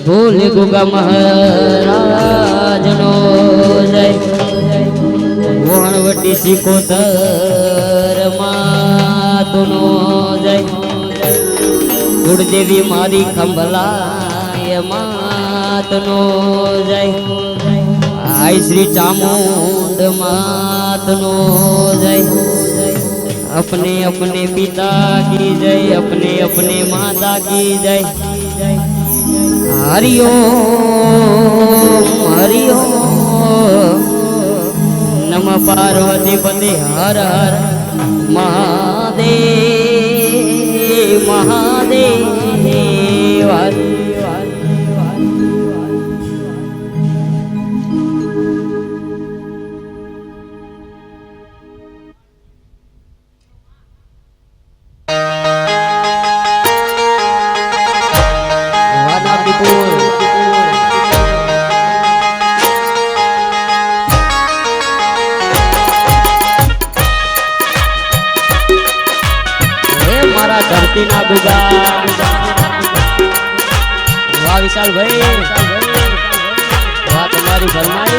ભોલે ગોગા મહારાજનો જય વણવટી સિકોતર માતુનો જય ગુણદેવી મારી ખંભલાય માતનો જય આઈ શ્રી ચામુંડ માતનો જય अपने अपने पिता की जय अपने अपने माता की जय हरिओम हरिओम नमः पार्वती पते हर हर महादेव महादेव धरती ना गुगा वाह विशाल भाई वाह तुम्हारी फरमाई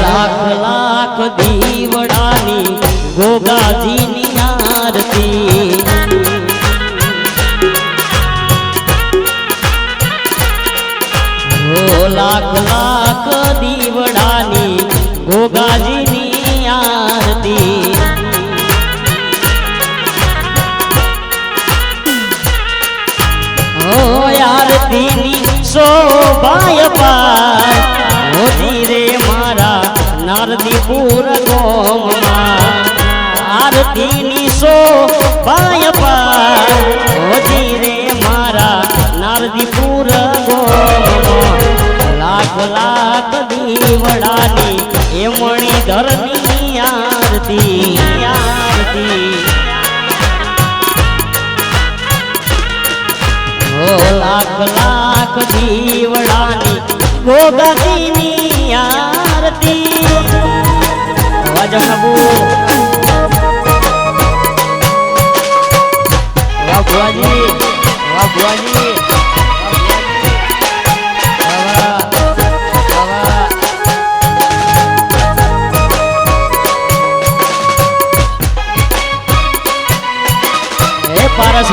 लाख लाख दीवड़ानी गोगाजी नी आरती हो लाख लाख दीवड़ानी गोगाजी नी आरती हो आरती नी शोभाय पार हो धीरे नारदीपुर गोमा आरती नी शोभाय पार हो धीरे मारा नारदीपुर गोमा लाख लाख दीवड़ानी ए मणिधर नी आरती आरती हो लाख लाख दीवड़ानी गोगाजी नी आरती वाजम नबू वाह बुआजी वाह बुआजी पारस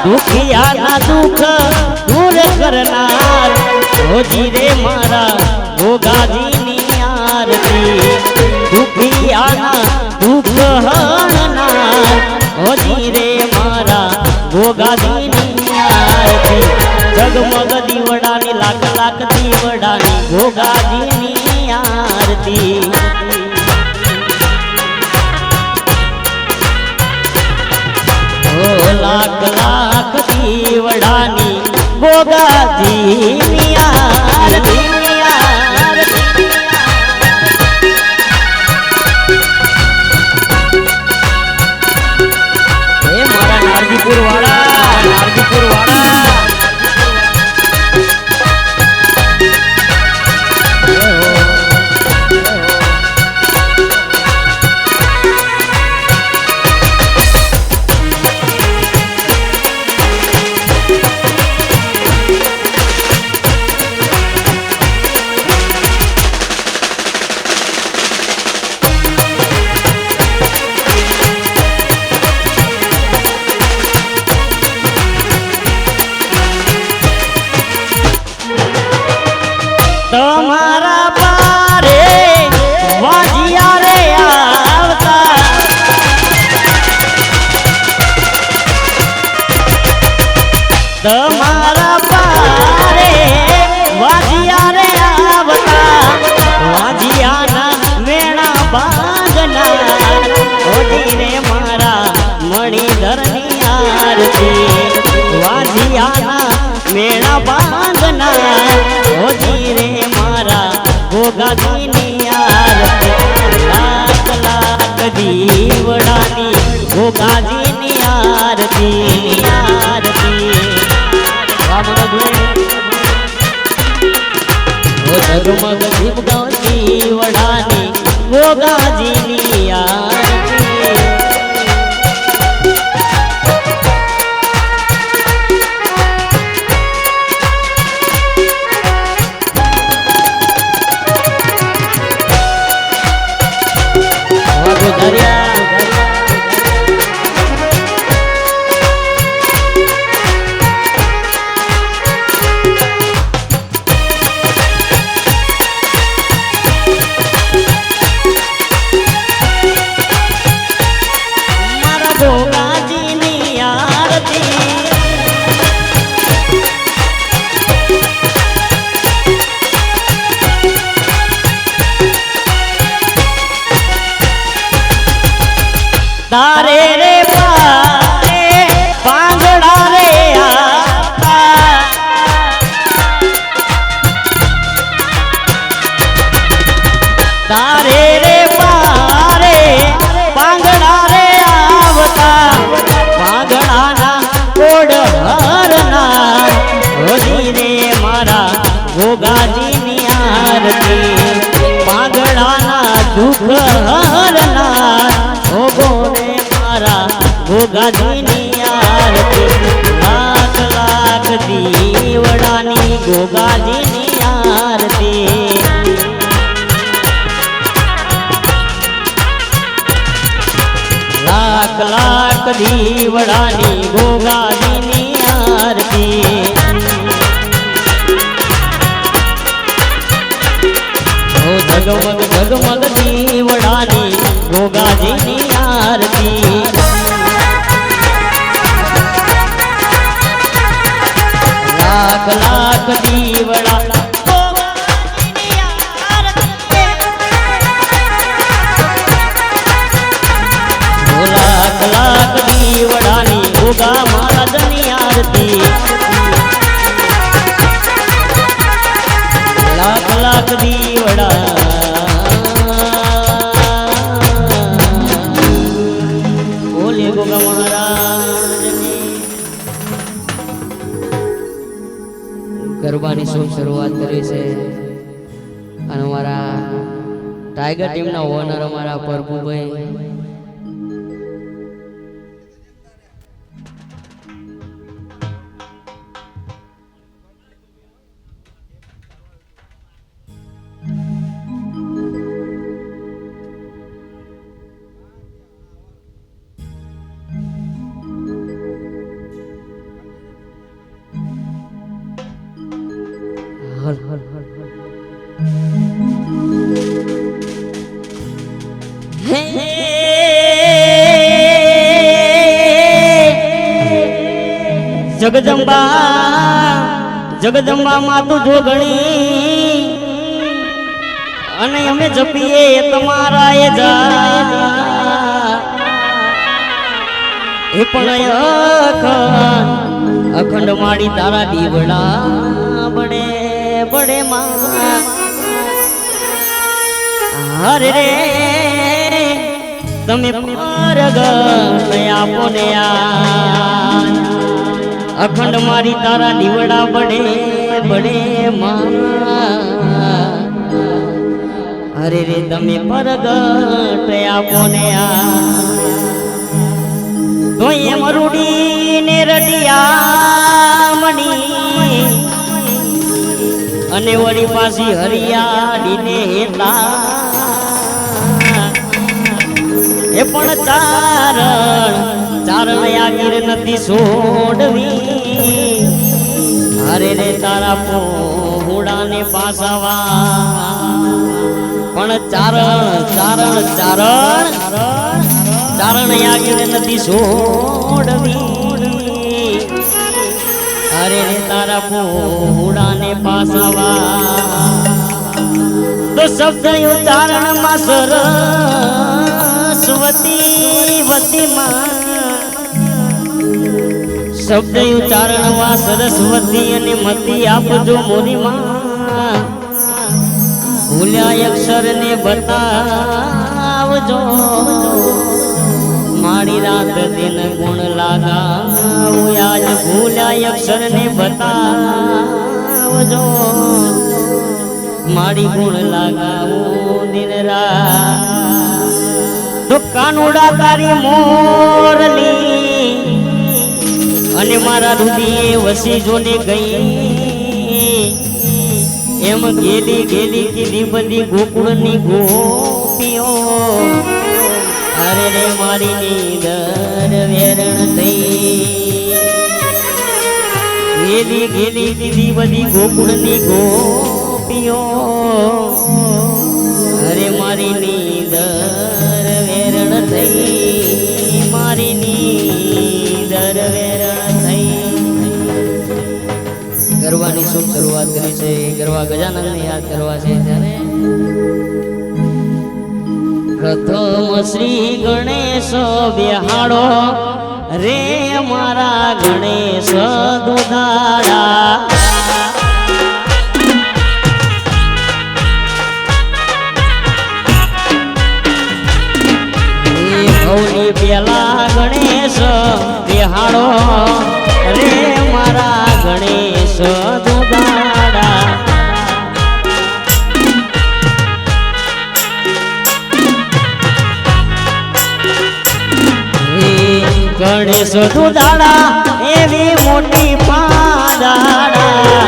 दुखिया ना दुख दूर करनार हो धीरे मारा गोगाजी नी आरती दुखिया ना दुख हरनार हो धीरे मारा गोगाजी नी आरती जगमग दीवड़ानी लाख लाख दीवड़ानी गोगाजी नी आरती लाख लाख दीवड़ानी गोगाजी नी आरती हे मारा नारदीपुर वाला તમારા પારે વાજિયા રે આવતા વાજિયાના મેણા બાંધનાર ઓજી રે મારા મણિધરની આરતી વાજિયાના મેણા બાંધનાર ઓજી રે મારા ગોગાજીની આરતી લાખ લાખ દીવડાની ગોગાજીની આરતી આરતી જગમગ દીપગવતી વડાની ગોગાજીની આરતી ગોગાજીની આરતી તારે રે પારે પાંગડા રે આપા તારે રે પારે પાંગડા રે પાગડાના કોડ હરનાર હોજી રે મારા ગોગાજીની આરતી પાગડાના દુઃખ હરનાર હોગો રે મારા ગોગાજીની આરતી લાખ લાખ દીવડાની ગોગાજીની આરતી લાખ લાખ દીવડાની ગોગાજીની આરતી ઓ જગમગ જગમગ દીવડાની ગોગાજીની આરતી લાખ લાખ દીવડા લાખ લાખ દીવડાની ગોગા મહારાજની આરતી લાખ લાખ દીવડા બોલે ગોગા મહારાજની ગરબાની શું શરૂઆત કરી છે અને અમારા ટાઈગર ટીમના ઓનર અમારા પ્રભુભાઈ હલ હલ હલ જગદંબા જગદંબા માતું જોગણી અને અમે જપીએ તમારા એ જા એ પણ અખંડ માડી તારા દીવડા બડે બડે માં હરે રે તમે પરગ આપો ને અખંડ મારી તારા દીવડા બડે બડે માં હરે રે તમે પરગટ આપો ને તો એમ રૂડી ને રડિયા મણી અને વળી પાછી હરિયાળી ને હેતા એ પણ ચારણ આગીર નથી છોડવી હરે રે તારા પોહુડા ને પાસાવા પણ ચારણ આગીર નથી છોડવી અરે રે તારા પોહડાને પાસવા તો શબ્દ ઉચ્ચારણ માં સરસ્વતી વતીમાં શબ્દ ઉચ્ચારણ માં સરસ્વતી અને મતી આપજો મોરી માં ભૂલ્યા અક્ષર ને બતાવજો મારી રાત દિન ગુણ લાગાવું આજ ભૂલ્યા અક્ષર ને બતાવજો મારી ગુણ લાગાવું દિન રાત તો કાનુડા તારી મોરલી અને મારા રુધિએ વસી જોને ગઈ એમ ગેલી ગેલી કીધી બધી ગોકુળની ગોપીઓ અરે રે મારી નીદર વેરણ થઈ ગેલી ગેલી કીધી બધી ગોકુળની ગોપીઓ અરે મારી નીદર વેરણ થઈ મારી નીદર વેરણ થઈ ગરવાની શુભ શરૂઆત કરી છે ગરવા ગજાનંદને યાદ કરવા છે ત્યારે પ્રથમ શ્રી ગણેશ બેહાડો રે મારા ગણેશ દુધાડા ભવની પેલા ગણેશ બેહાડો રે મારા ગણેશ દુધાડા ગણેશ દુધાડા એવી મોટી પાદાડા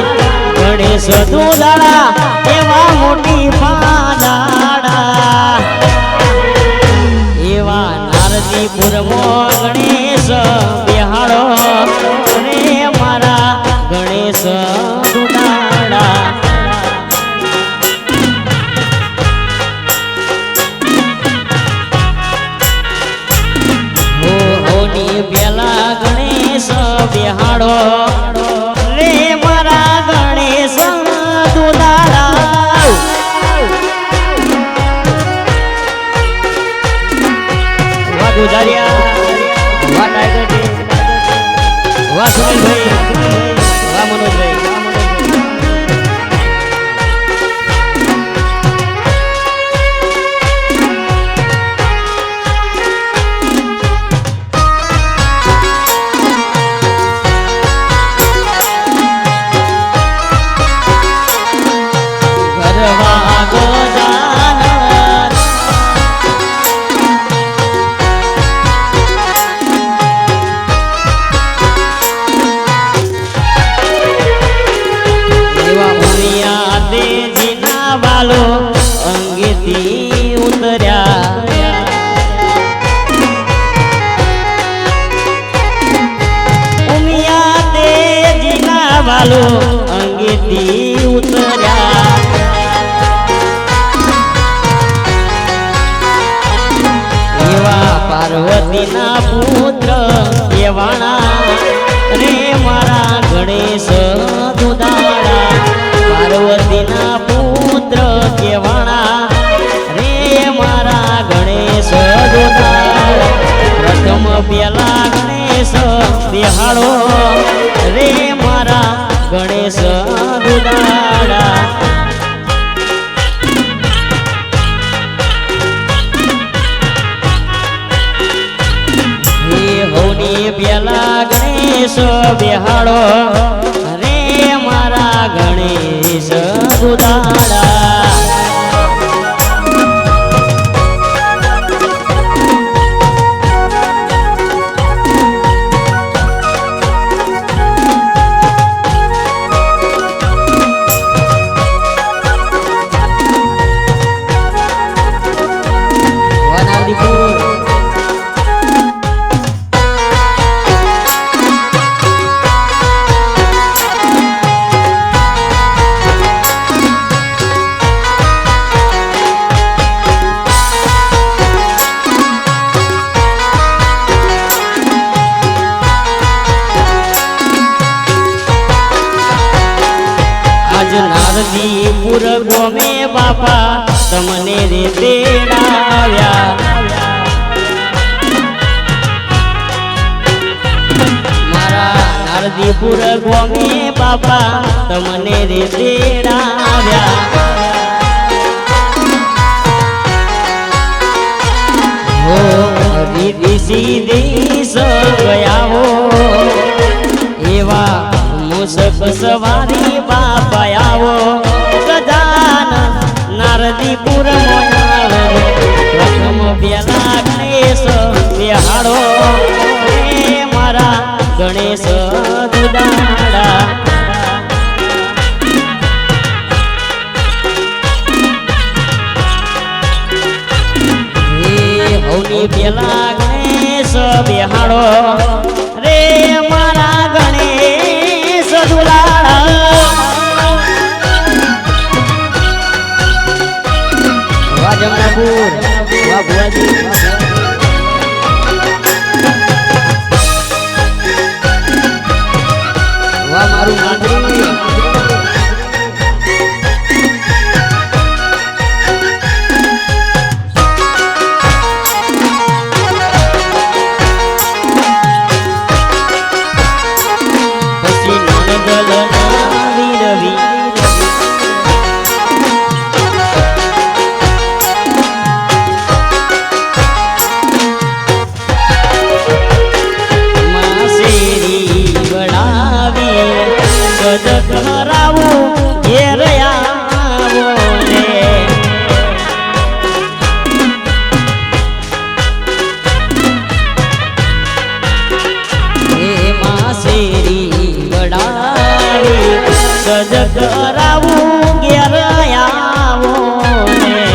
ગણેશ દુધાડા એવા મોટી પાદાડા એવા નારદીપુરમાં ગણેશ બેહાડો રે મારા ગણેશ દુધાડા પેલા ગણેશ બેહાડો રે મારા ગણેશ દુધાડા વાહ ગુજારિયા વાહ ટાઈગર વાહ સુનિલભાઈ વાહ મનોજભાઈ અંગેથી ઉતર્યા ઉમિયા તેજીના વાલો અંગેથી ઉતર્યા એવા પાર્વતીના પુત્ર એવાણા રે મારા ગણેશ દુધાડા પાર્વતીના પુત્ર કેવાણા રે મારા ગણેશ દુધાડા પ્રથમ પેલા ગણેશ બેહાડો રે મારા ગણેશ દુધાડા હવની પેલા ગણેશ બેહાડો રે મારા ગણેશ દુધાડા નારદીપુર ગોમે બાપા તમને રે તેડાવ્યા મારા નારદીપુર ગોમે બાપા તમને રે તેડાવ્યા હો રીતિ સીધી સગયાવો એવા મુસક સવારી બાપા આવો ગજાનન નારદીપુર પ્રથમ બેલા ગણેશ બેહાડો મારા ગણેશ દુદાડા હવની બેલા ગણેશ બેહાડો રે મારા ગણેશ દુલાડા જમનાપુર વાહ ભુવાજી વાહ મારું માંદરી પછી નણદલ નાવી રવિ કરાવું ઘેર આવો રે હે માસેરી વડાવી સજ કરાવું ઘેર આવો રે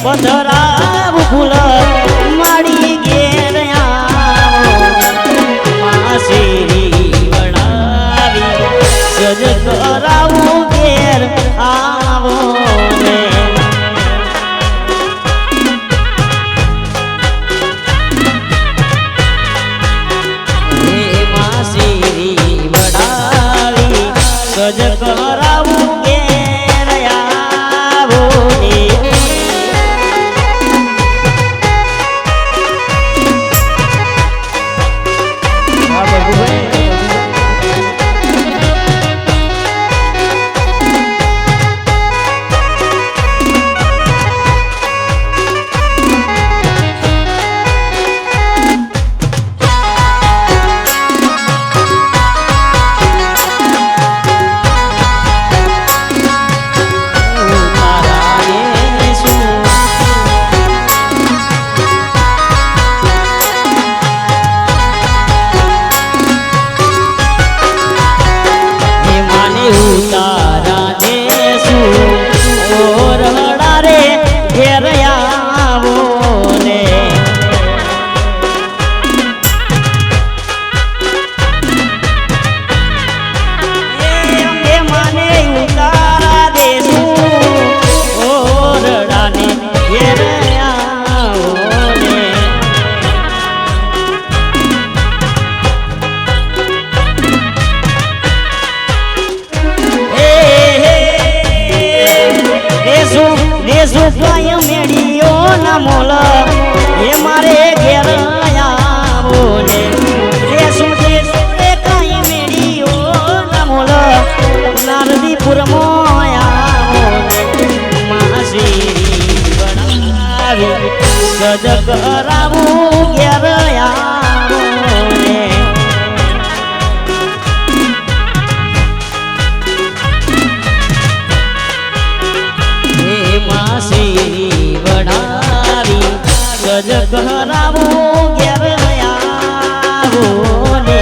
પધરાવ ફૂલ માડી ઘેર આવો માસેરી વડાવી સજ કરાવું ઘેર આવો ને હે માસેરી વડાવી સજ કરાવું ઘેર આવો ને મોલ એ મારે ઘેર આવો ને દેશું રે કઈ મેળીઓ ના મોલ નારદીપુર આવો માસેરી બનાવી સજ કરાવું ઘેર આવો ને હે માસેરી વડાવી સજ કરાવું ઘેર આવો ને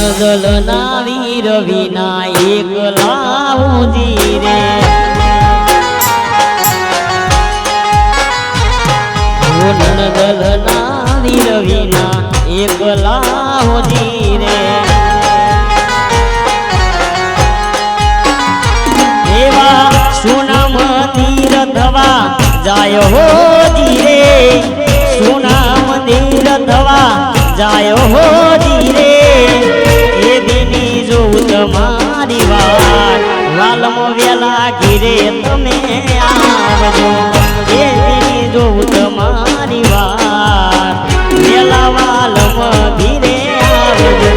નણદલના વીર વિના એકલા હુંજી રે નણદલના વીર વિના એકલા હુંજી રે એવા સુનામ તીર થવા જાય હો ધીરે સુનામ તીર થવા જાય હો ધીરે એ દીની જોઉં તમારી વાત વાલમ વેલા ઘીરે તમે આવજો એ દીની જોઉં તમારી વાત વેલા વાલમ ઘીરે આવજો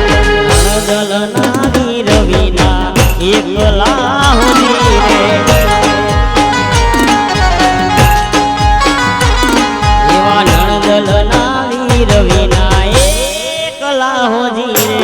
નણદલના વીર વિના એકલા હોજી રે એવા નણદલના વીર વિના એકલા હોજી રે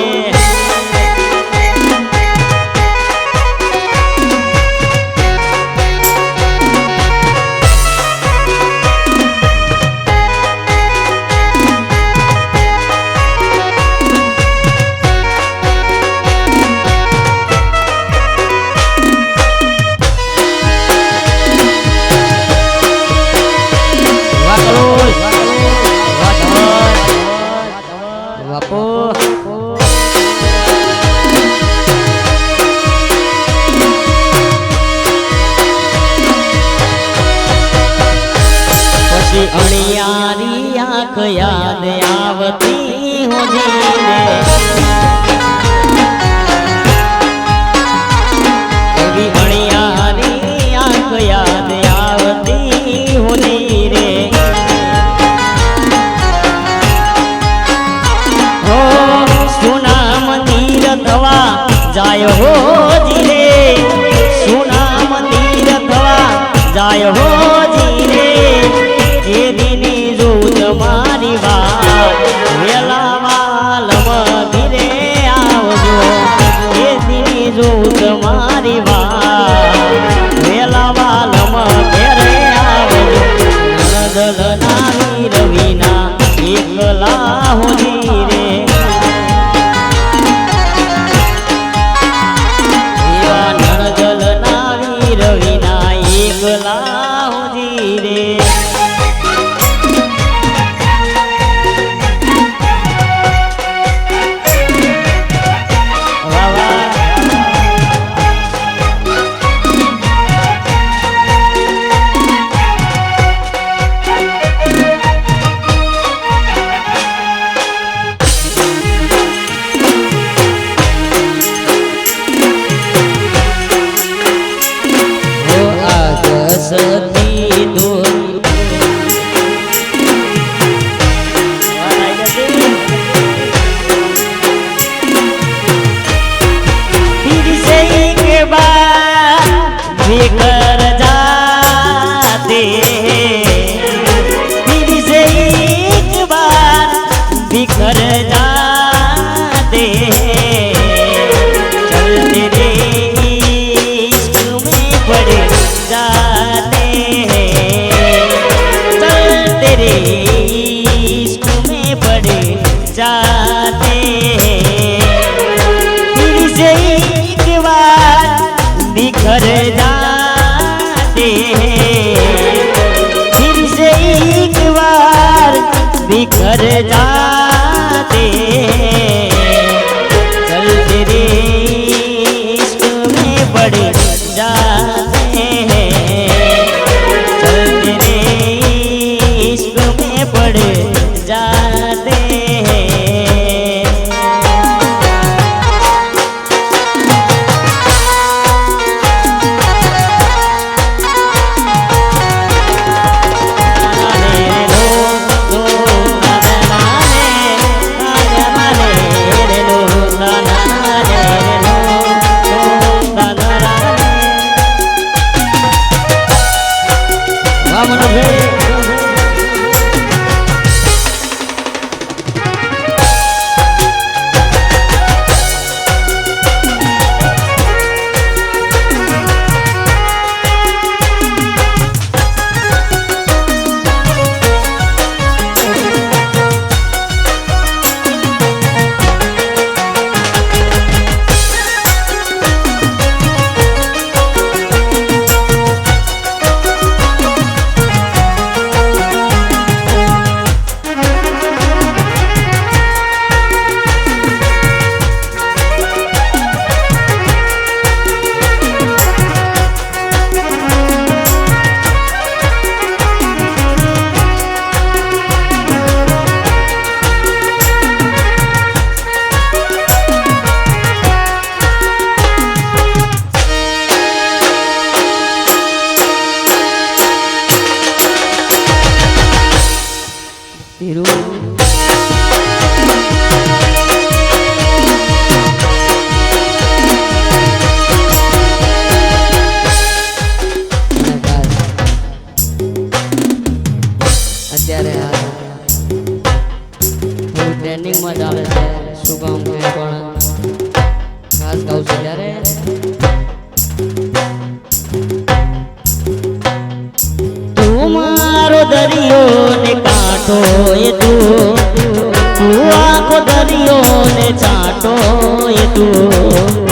અણિયારી આંખ યાદ આવતી હોજી રે એવી અણિયારી આંખ યાદ આવતી હોજી રે હો સુના મંદિર થવા જાય હોજી રે સુના મંદિર થવા જાય હોજી રે એ દીની જોઉં તમારી વાત વેલા વાલમ ધીરે આવજો એ દીની જોઉં તમારી વાત વેલા વાલમ ઘેરે આવજો નણદલના વીર વિના એકલા હોજી રે એવા નણદલના વીર વિના એકલા હોજી રે સતી દૂર फिर से एक बार बिखर जाते फिर से एक बार बिखर जाते चलते रे इश्क में पड़े जाते चलते रे इश्क में पड़े जाते फिर से एक बार बिखर जाते फिर से एक बार बिखर जाते चलते रे इश्क में पड़े जाते चलते रे इश्क में पड़े जाते ટ્રેન્ડિંગમાં જ આવે છે શું કામ કે પણ ખાસ ગાઉં છું ત્યારે તું મારો દરિયો ને કાંઠો એ તું આખો દરિયો ને ચાટો એ તું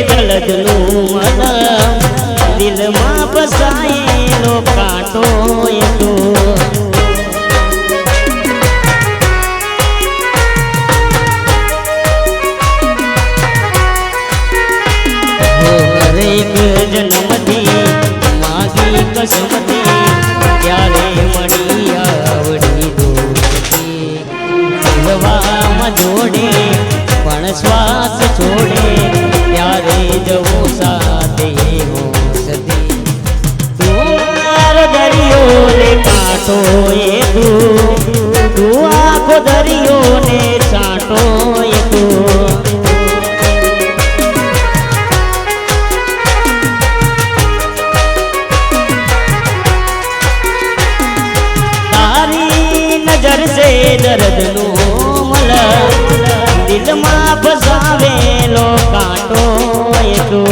દલદલું મન દિલમાં બસાયેલો કાંટો એ તો હરેક જન્મથી માગી કસમથી ત્યારે મળી આવડી દોસ્તી જીવવામાં જોડે પણ શ્વાસ છોડે ત્યારે જવું સાથે હોસતી તું મારો દરિયો ને કાંઠો એ તું આખો દરિયો ને ચાટો એ તારી નજર સે દર્દનું મલ દિલમાં ફસાવેલો કાંટો એ તો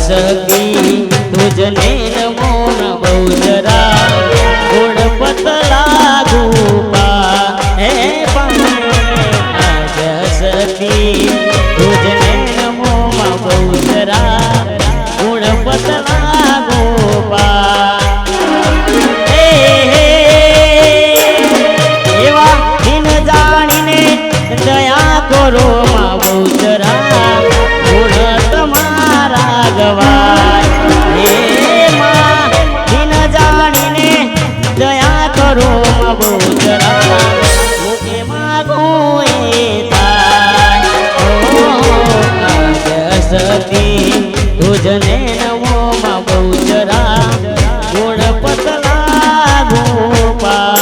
સખી તુજને નમો નમો જરા ગુણ પતલા ગોપા હે પાજ સખી તુજને નમો નમો જરા ગુણ પતલા ગોપા હે એવા દિન જાણીને દયા કરો મા બહુ જરા ગુણ તમારા ગવાય હે માં દિન જાણીને દયા કરો માં બહુ જરા મુખે માગું એ થાય સતી તુજને નમો માં બહુ જરા ગુણ પતલા ગોપા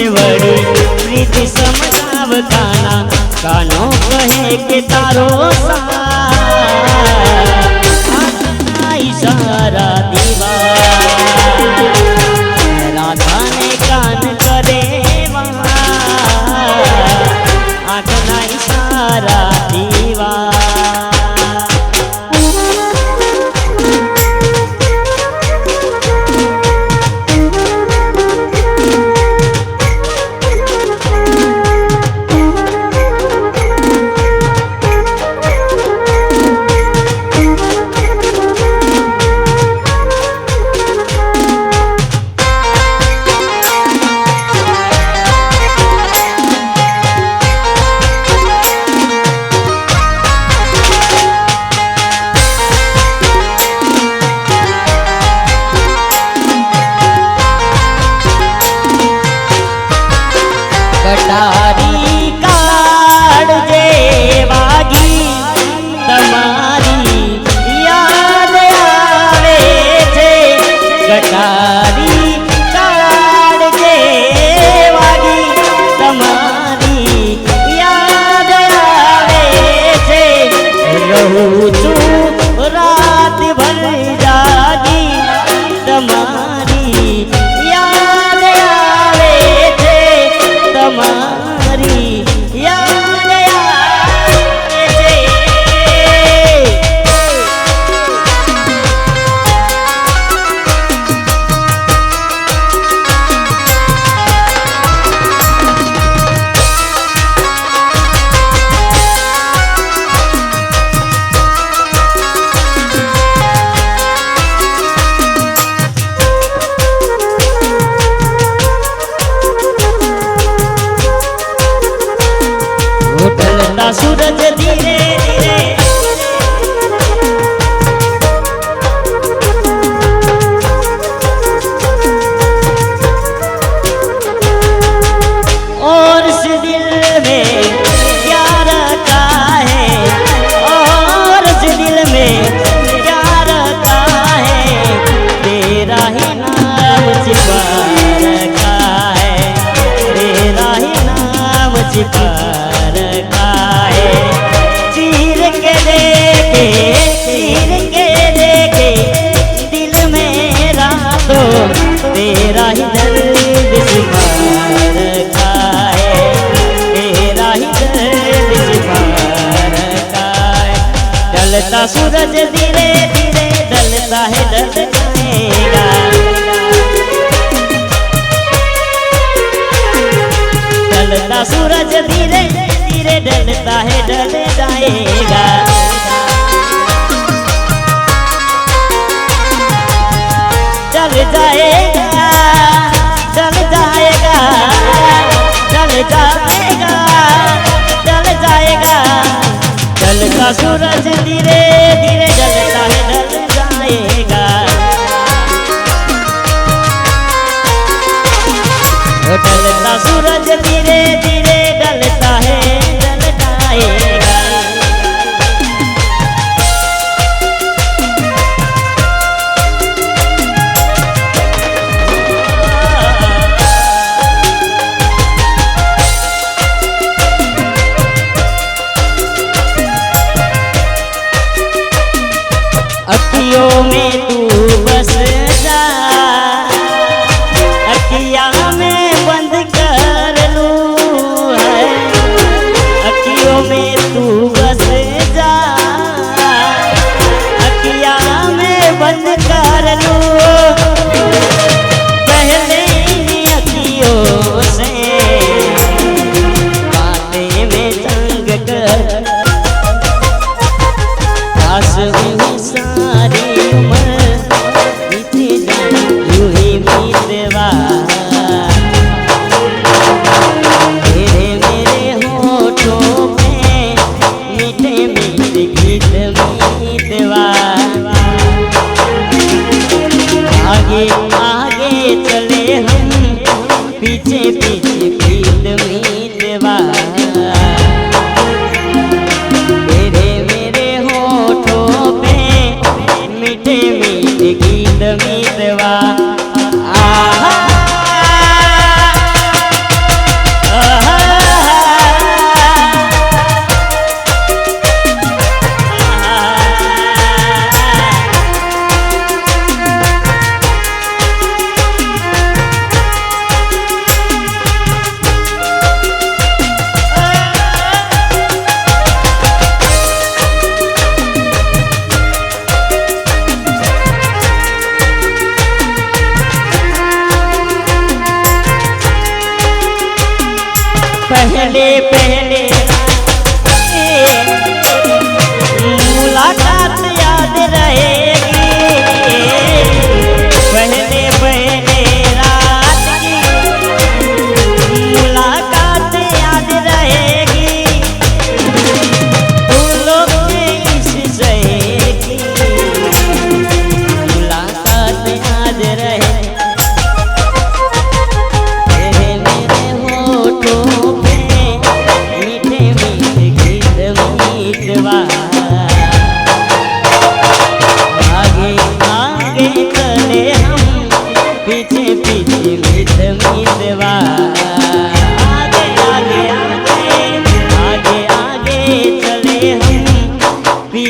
से बड़ी प्रीति समझाव काना कानो कहे के तारो इशारा दीवा राधा ने कान करे आखना इशारा दीवा कटारी काड़ जे वागी तमारी याद आवे छे कटारी काड़ जे वागी तमारी याद आवे छे रहूं छूं रात भर जागी तमारी याद आवे छे तमारी याद आवे छे ढलता सूरज धीरे धीरे और इस दिल में क्या रखा है और इस दिल में क्या रखा है तेरा ही नाम छिपा रखा है तेरा ही नाम छिपा चीर के देखे दिल मेरा तो तेरा ही दर्द छिपा रखा है तेरा ही दर्द छिपा रखा है ढलता सूरज धीरे धीरे ढलता है ढल जाएगा ढलता सूरज धीरे धीरे ढलता है ढल जाएगा चल जाएगा चल जाएगा चल जाएगा चल जाएगा ढलता सूरज धीरे धीरे ढलता है ढल जाएगा ढलता सूरज धीरे धीरे ढलता है ढल जाएगा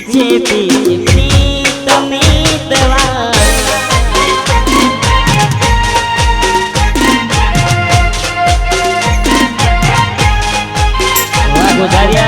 पीछे पीछे प्रीत मीतवा वाह गुजारिया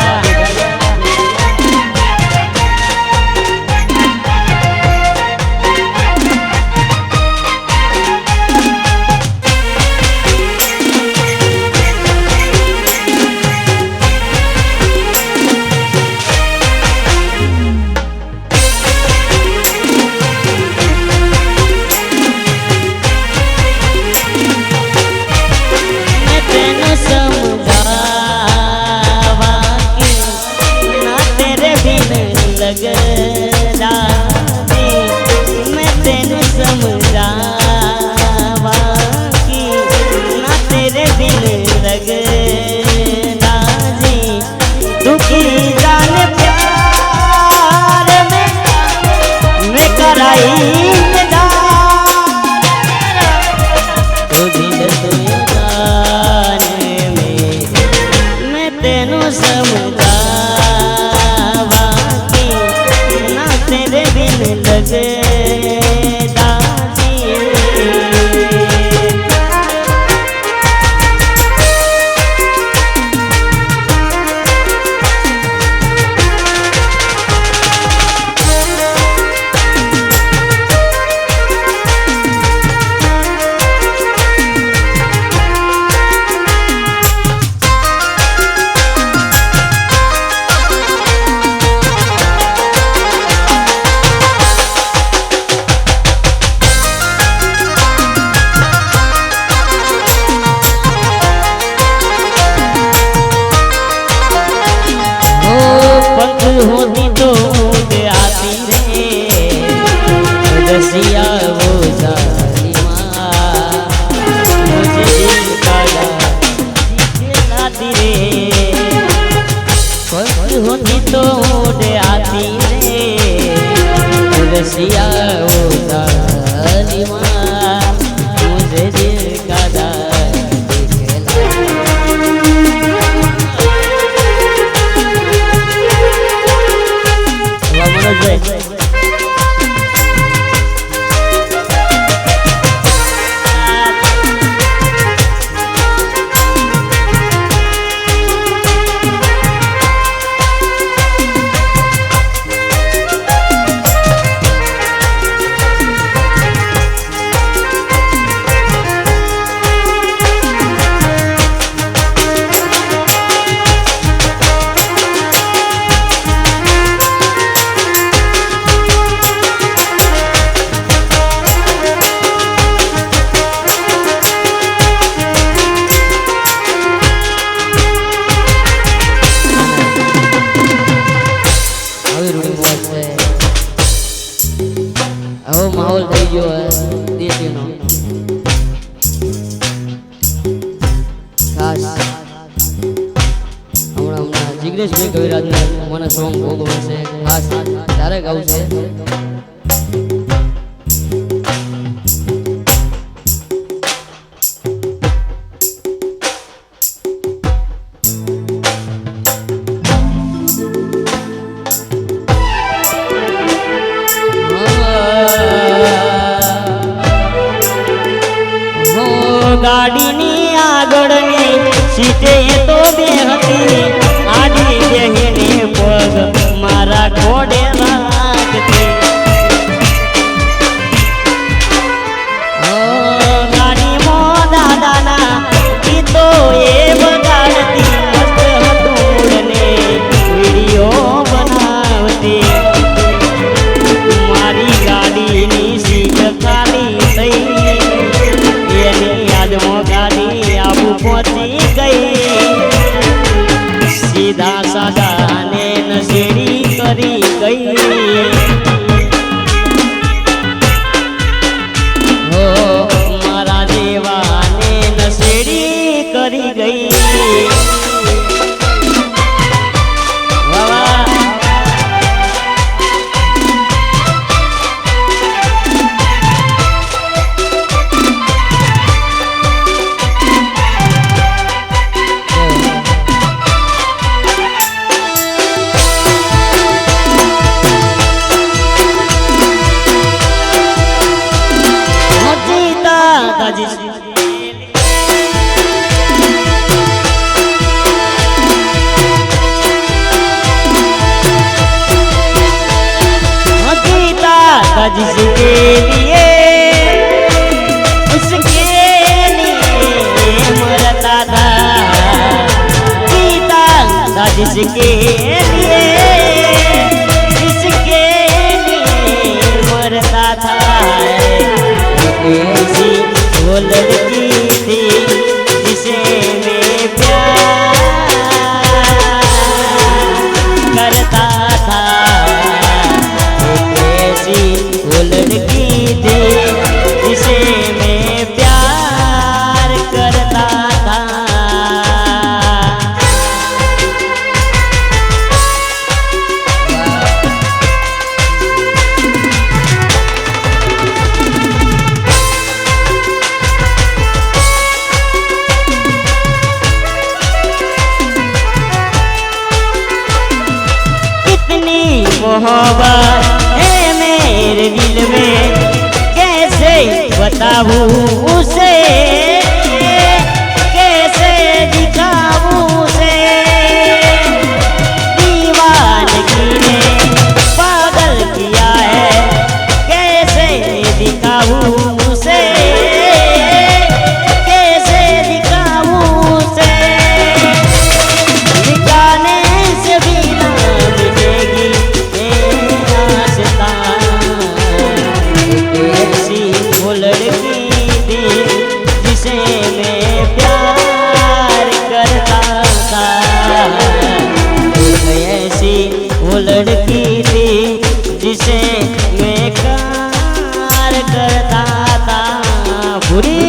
मैं तेन समझावा कि ना तेरे बिन लगना जी दुखी जान प्यार में कराई तो दिल तो जाने में मैं तेनू समझावा तेरे बिन लगे दादी होती तो उड़ आती रे रसिया वो जालिमा मुझे दिल का दिखलाती रे पंख होती तो उड़ आती रे रसिया वो जालिमा मुझे दिल का माहौल થઈ ગયો દેશીનો ખાસ હમણાં જિગ્નેશભાઈ કવિરાજને મને સોંગ ભોગવે છે ખાસ તારે ગાવું છે गाड़ी आगड़नी सीटे तो बेहती आड़ी बेहने पग मारा घोड़े राखती गाड़ी मो दादाना गीतो ये बगाड़ती मस्त हतूड़ने वीडियो बनावती मारी गाड़ी नी सीट खाली थई गाड़ी आबू पहुंची गई सीधा साधा ने नशेड़ी करी गई हो मारा देवा ने नशेड़ी करी गई जिसके लिए उसके लिए मरता था, जीता था जिसके लिए मरता था। ऐसी वो लड़की थी जिसे मैं प्यार करता था। ऐसी वो लड़की थी जिसे मैं प्यार करता था। मोहब्बत है मेरे दिल में, कैसे बताऊं उसे, कैसे दिखाऊं उसे। दीवानगी ने पागल किया है, कैसे दिखाऊं उसे, कैसे दिखाऊं उसे। दिखाने से भी ना मिलेगी ऐसी वो लड़की थी जिसे मैं प्यार करता था। ऐसी वो लड़की थी जिसे मैं प्यार करता था। बुरी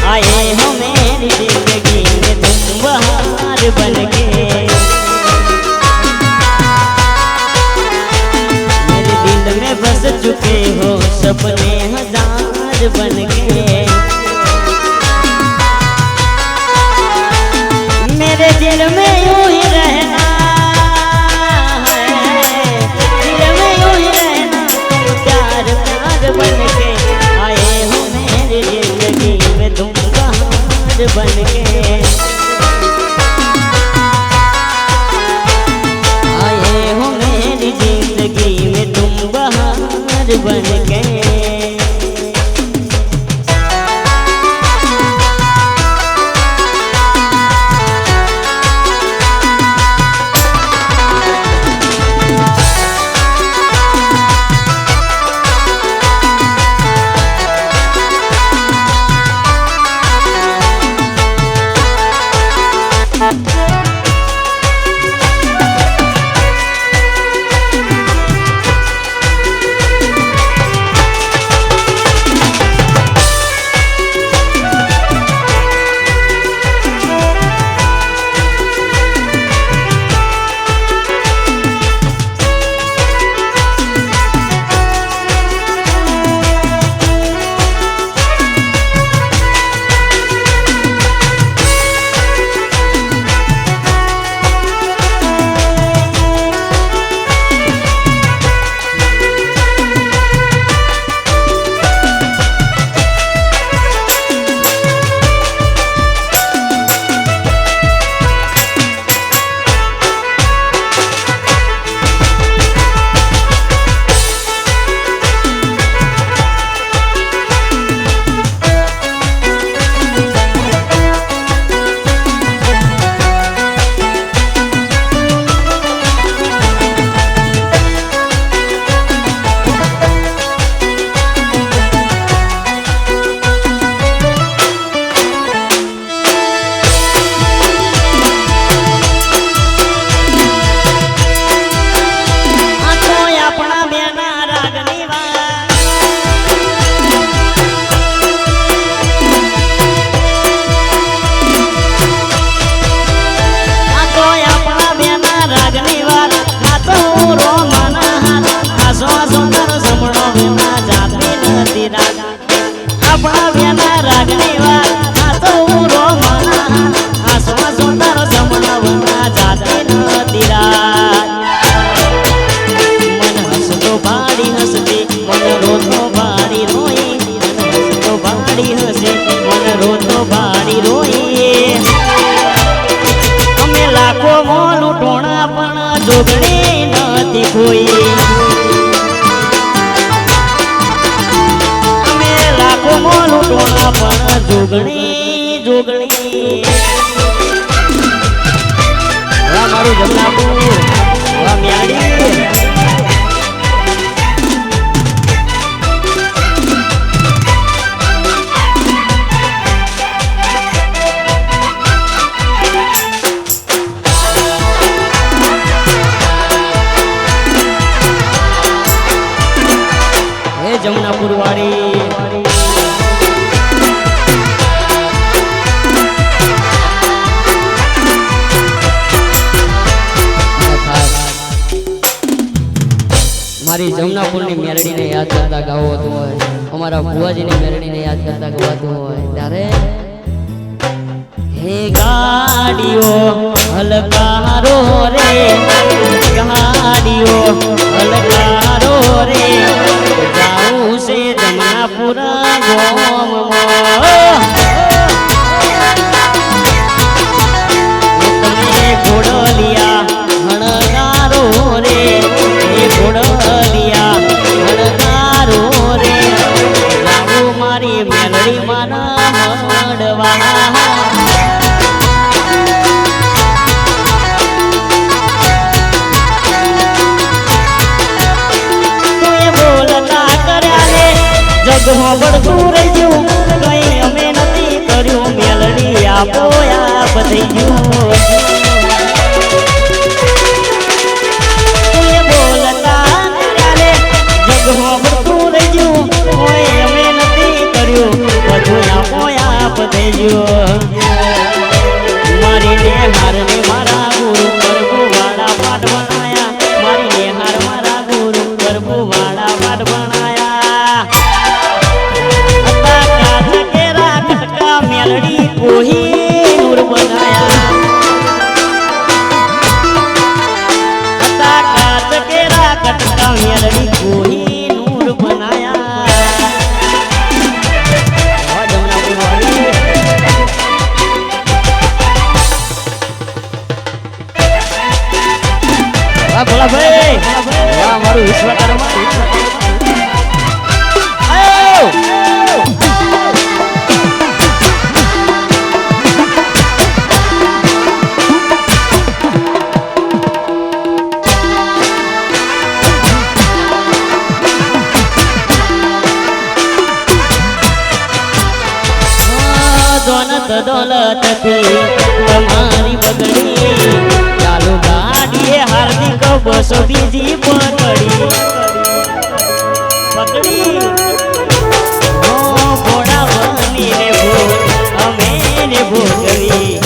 आए हो मेरी जिंदगी में तुम बहार बनके। मेरे दिल में बस चुके हो सपने हजार बनके। मेरे दिल में यूं ही रहना है, दिल में यूं ही रहना तुम प्यार प्यार बनके। आए हो मेरी जिंदगी में तुम बनके। आए हो मेरी जिंदगी में तुम बहार बनके। જમણો વિના જાતી નથી રાગ આપણા વેના રાગની વાત આ તો રોમના આસવા સુંદર જમણો વિના જાતી નથી રાગ મન હસતો ભાડી હસતી મન રોતો ભાડી રોઈ મન હસતો ભાડી હસે મન રોતો ભાડી રોઈ અમે લાખો મોલું ટોણા પણ જોગણી નથી કોઈ અમે લાખો મોલું ટોણા પણ જોગણી જોગણી વાહ મારું જમનાપુર વાહ મ્યાડી जमुनापुर वाड़ी मारी जमुनापुर ની મેરડીને યાદ કરતા ગાવતું હોય અમારા ભુવાજીની મેરડીને યાદ કરતા ગાવતું હોય ત્યારે હે ગાડીઓ હલકારો રે ગાડીઓ હલકારો રે જાઉં છે જમનાપુર ગોમમાં તમે ઘોડલિયા હણગારો રે એ ઘોડલિયા હણગારો રે જાઉં મારી મેલડી માના મળવા પડતું રહ્યું કઈ અમે નથી કર્યું મેલડી આપો આપ થઈ ગયું બોલતા ત્યારે જગ પડતું રહ્યું કોઈ અમે નથી કર્યું બધું આપો આપ થઈ ગયું મારી નેહાર ને મારા ગુરુ પ્રભુ વાળા પાઠ બનાયા મારી નેહાર મારા ગુરુ પ્રભુ વાળા પાઠ બનાયા मेलडी कोही नूर बनाया काट केरा कटका मेलडी कोही नूर बनाया भोला भाई मारू विश्वकर्मा दौलत थी तुम्हारी बगड़ी चालू गाड़ी हार्दिक बसो बीजी पकड़ी पकड़ी हो घोड़ा बनी रे भूल हमें रे भूगरी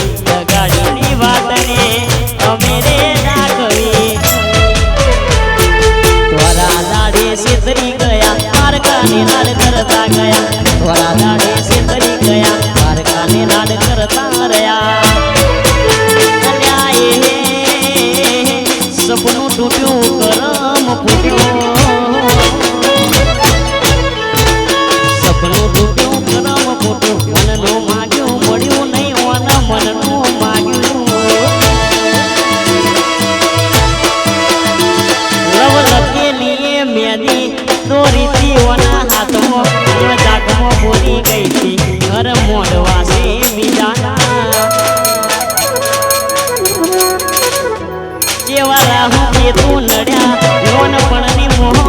गाड़ी नी बात ने हमें ना करी द्वारा दाढ़ी सितरी गया मार का निराल करता गया द्वारा दाढ़ी सितरी गया नाड करता रहा सपनों टूट्યું કરમ ફૂટ્યું સપનું ટૂટ્યું કરમ ફૂટ્યું મનનું માગ્યું મળ્યું નહીં ઓના મનનું માગ્યું લવ લખેલી મેદી દોરીથી ઓના હાથમાં જાગમાં બોલી ગઈ હતી ઘર મોડવા છે બીજાના જેવા રાહુ કે તું નડ્યા લોન પણ ની મોહ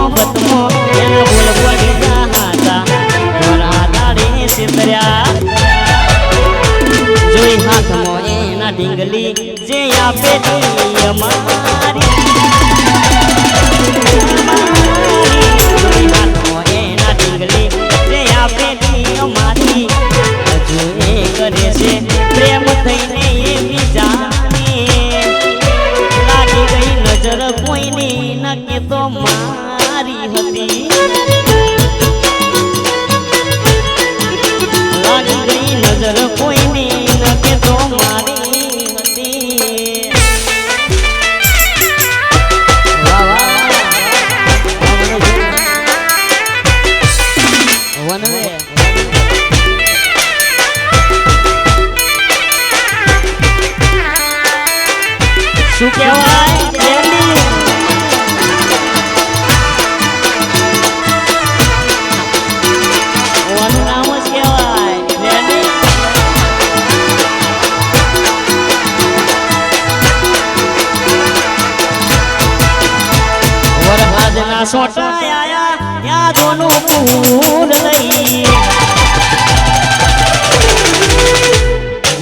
સોટા આયા યાદોનું પૂર લઈ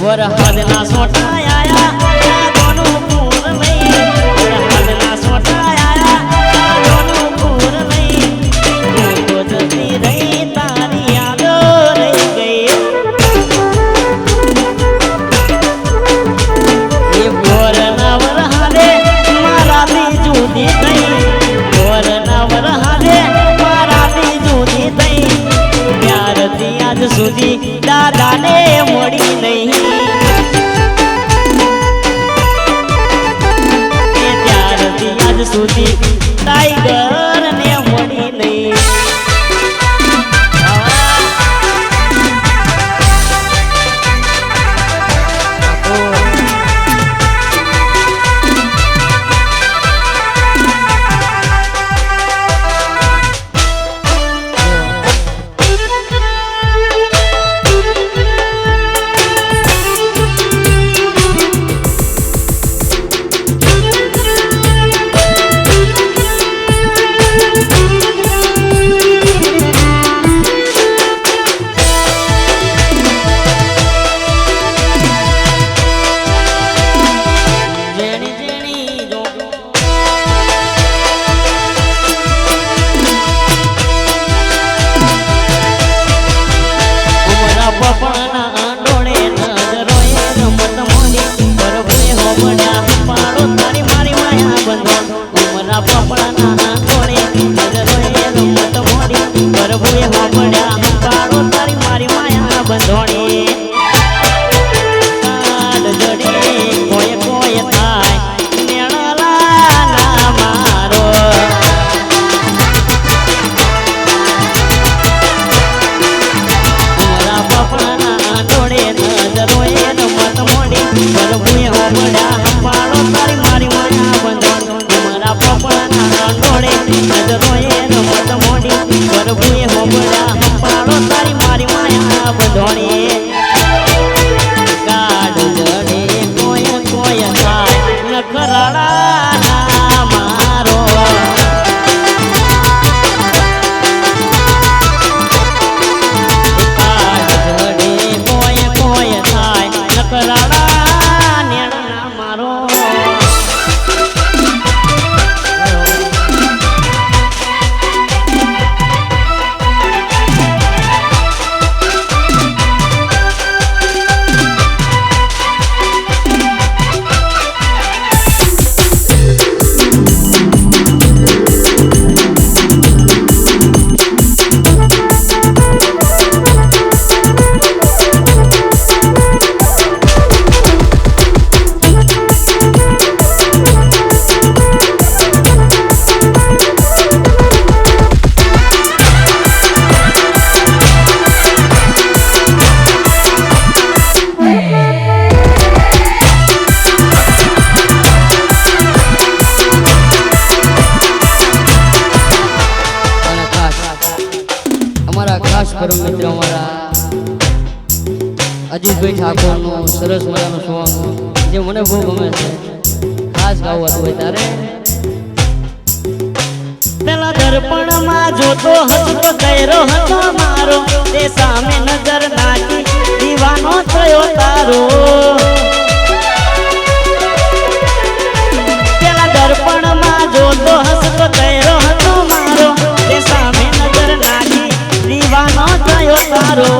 વરહદના સોટા આયા યાદોનું પૂર લઈ વરહદના સોટા આયા યાદોનું પૂર લઈ તું તો જતી રહી તારી યાદો રહી ગઈ એ વરના વરહાદે મારાથી જુદી થઈ વરના વરહાદે મારાથી જુદી થઈ ત્યારથી આજ સુધી દાદાને મળી નહીં ત્યારથી આજ સુધી ટાઈગર ને મળી નહીં પરમ મિત્ર અમારા અજીતભાઈ ઠાકોરનું સરસ મજાનું સોંગ જે મને બહુ ગમે છે ખાસ ગાવું હોય ત્યારે પેલા દર્પણમાં જોતો હતો ગયરો હતો મારો તે સામે નજર નાખી દીવાનો થયો તારો પેલા દર્પણમાં જોતો હતો ગયરો હતો મારો તે સામે નજર નાખી દીવાનો થયો તારો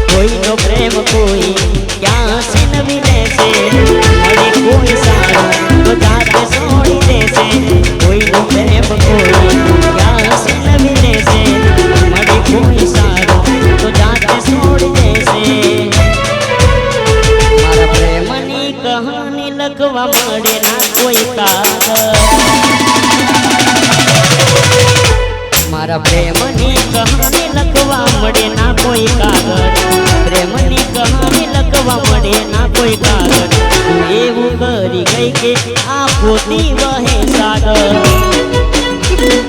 કોઈનો પ્રેમ કોઈ ક્યાં છીનવી લેશે મળે કોઈ સારો તો જાતે છોડી દેશે કોઈનો પ્રેમ કોઈ ક્યાં છીનવી લેશે મળે કોઈ સારો તો જાતે છોડી દેશે મારા પ્રેમની કહાની લખવા મળે ના કોઈ કાગળ મારા પ્રેમની કહાની લખવા મળે ના કોઈ કાગળ પ્રેમની કહાની લખવા મળે ના કોઈ કાગળ તું એવું કરી ગઈ કે આ પોતી વહે સાગર તું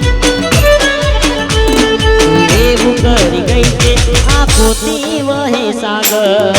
એવું કરી ગઈ કે આ પોતી વહે સાગર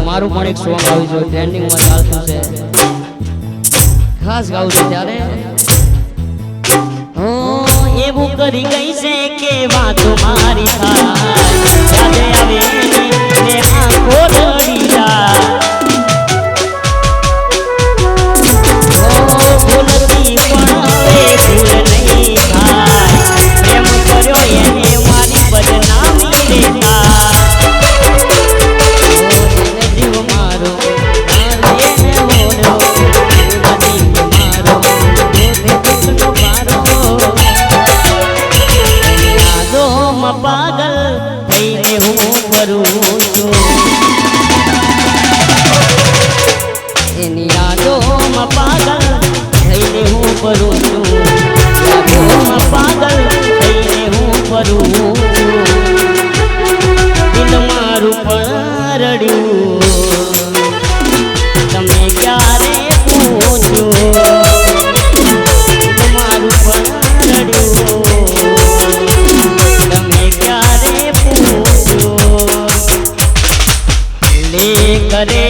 મારું પણ એક સોંગ આવ્યું છે ટ્રેન્ડિંગમાં ચાલતું છે ખાસ ગાવું છે ત્યારે એવું કરી ગઈ છે કે વાતો મારી થાય યાદ આવે એની ને આંખો રડી જાય ભૂલતી પણ હવે ભૂલ નહીં થાય પ્રેમ કર્યો એને મારી બદનામી રે થાય જીવ મારો એને ઓળો જીવ મારો દુઃખનો પારો યાદોમાં પાગલ થઈને હું કરું છું એની યાદોમાં પાગલ થઈને હું કરું છું યાદોમાં પાગલ થઈને હું કરું છું દિલ મારું પણ રડ્યું તમે ક્યારે પૂછ્યું દિલ મારું પણ રડ્યું તમે ક્યારે પૂછ્યું લે કરે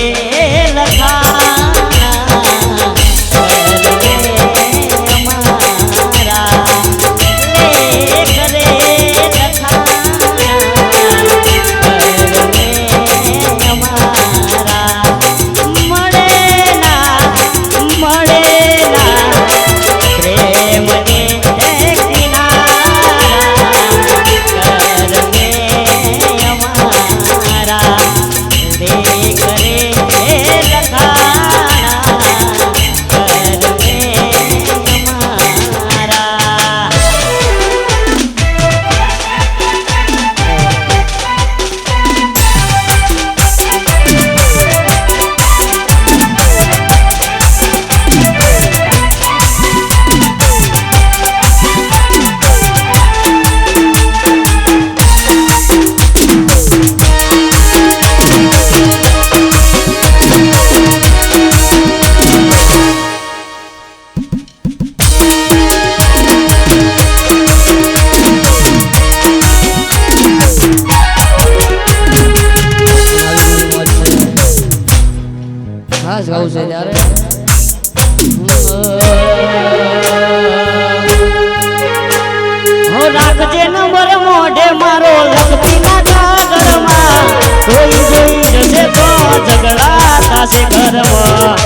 ખાસ ગાવું છે ત્યારે હો રાખજે નંબર મોઢે મારો લખતી ના કાગળમાં કોઈ જોઈ જશે તો ઝઘડા થશે ઘરમાં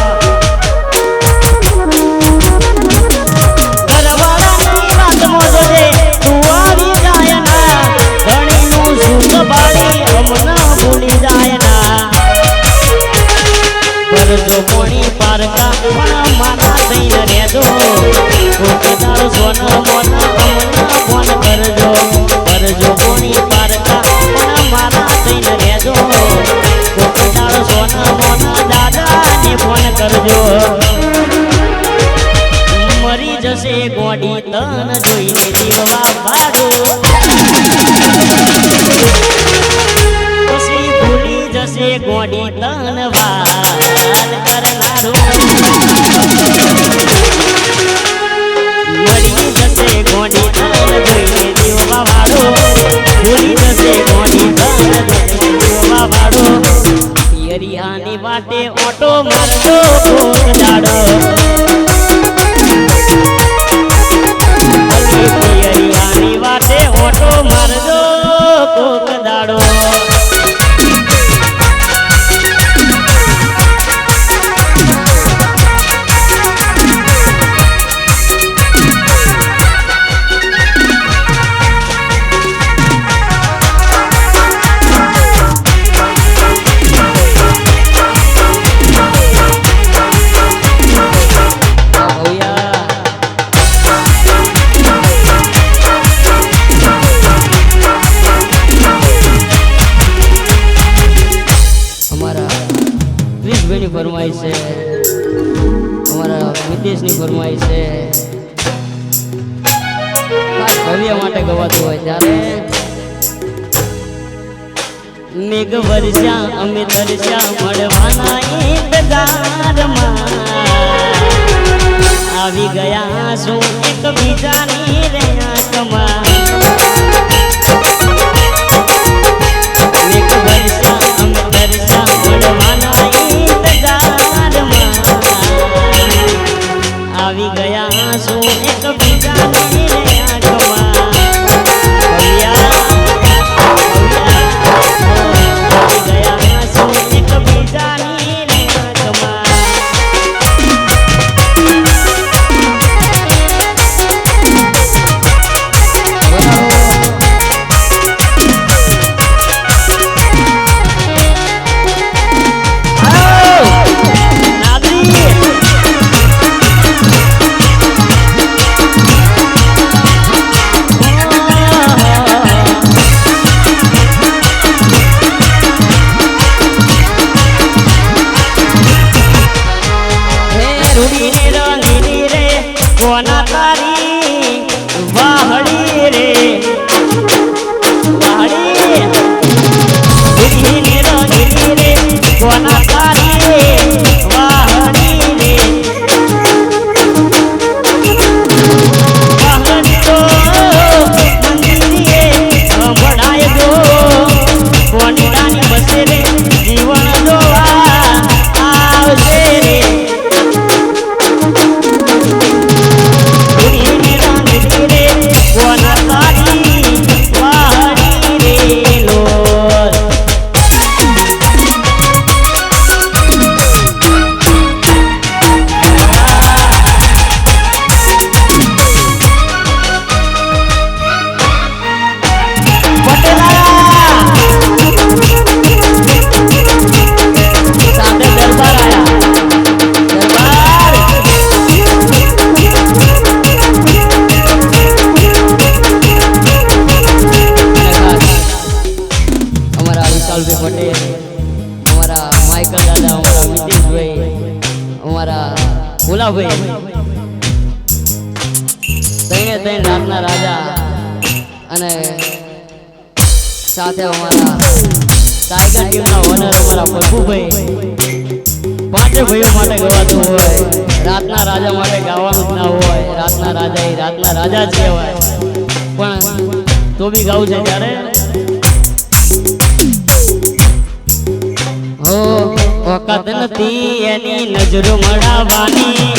ઘરવાળાની વાત મોજરે તું આવી જાય ના ધણીનું સુખ બાળી હમણાં ભૂલી જાય ના કરજો કોણી પારકા પણ મારા થઈને રહેજો કોકદાર સોના મોના અમના ફોન કરજો કરજો કોણી પારકા પણ મારા થઈને રહેજો કોકદાર સોના મોના દાદાને ફોન કરજો મરી જશે ગોડી તન જોઈને જીવવા પાડો પછી ભૂલી જશે ગોડી તન વાત કરનારો મરી જશે ગોડી તન જોઈને જીવવા વાળો ભૂલી જશે ગોડી તન જોઈને જીવવા વાળો પિયરિયાની વાટે ઓટો મારજો કોક દાડો પિયરિયાની વાટે ઓટો મારજો કોક દાડો ક્રિશભાઈની ફરમાઈશ છે અમારા વિદેશની ફરમાઈશ છે ખાસ ભવ્ય માટે ગવાતું હોય ત્યારે મેઘ વર્ષા અમે તરસ્યા મળવાના ઇંતજારમાં આવી ગયા શું એક બીજાની રેયાકમાં મેઘ વર્ષા અમે તરસ્યા મળવાના ભોલાભાઈ તઈને તઈને રાતના રાજા અને સાથે અમારા ટાઈગર ટીમના ઓનર અમારા પ્રભુભાઈ પાંચે ભાઈઓ માટે ગવાતું હોય રાતના રાજા માટે ગાવાનું જ ના હોય રાતના રાજા એ રાતના રાજા જ કહેવાય પણ તો બી ગાવું છે ત્યારે હો વખત નથી એની નજરો મળાવાની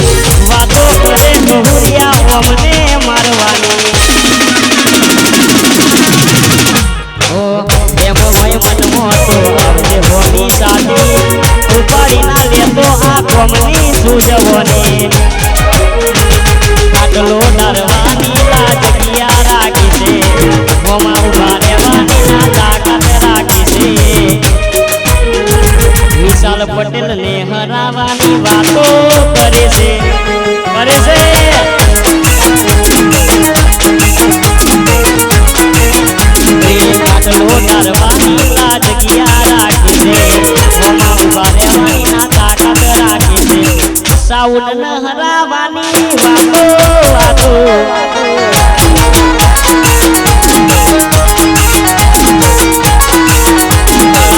વાતો કરે બહુરિયા અમને મારવાની ઓ એમો મય મનમાં તો આવજે હોની સાથે ઉપાડી ના લેતો આ કોમની સુજવણી આટલો ડરવાની લાજકિયા રાખી છે હોમાં ઉભા રહેવાની ના તાકાત રાખી છે વિશાલ પટેલ ને હરાવાની વાતો કરે છે આટલો ડરવાની લાજકિયા રાખી છે હોમાં ઉભા રહેવાની ના તાકાત રાખી છે સાઉન્ડ ન હરાવાની વાતો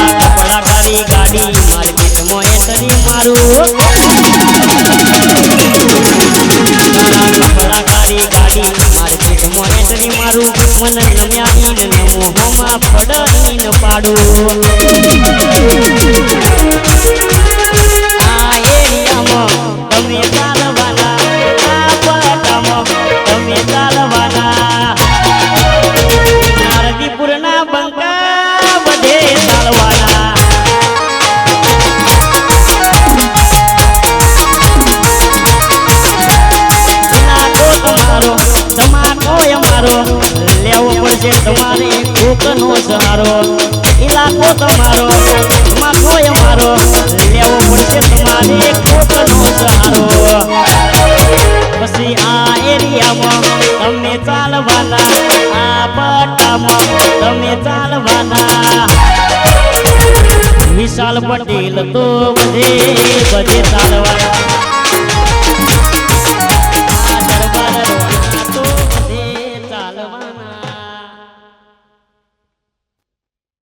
કપડાકારી ગાડી માર્કેટમાં એન્ટરી મારું કપડાકારી ગાડી માર્કેટમાં એન્ટરી મારું મને નમ્યા ઈન નમો હોમાં પડઈન પાડું આ એરિયામાં તમે ચાલવાના આ પટામાં તમે ચાલવાના નારદીપુરના બંકા બધે ચાલવાના તમારો અમારો લેવો પડશે તમારે કોકનો સહારો ઇલાકો તમારો અમારો લેવો પડશે તમારે કોકનો સહારો પછી આ એરિયામાં તમે ચાલવાના આ પટ્ટામાં તમે ચાલવાના વિશાલ પટેલ તો બધે ચાલવાના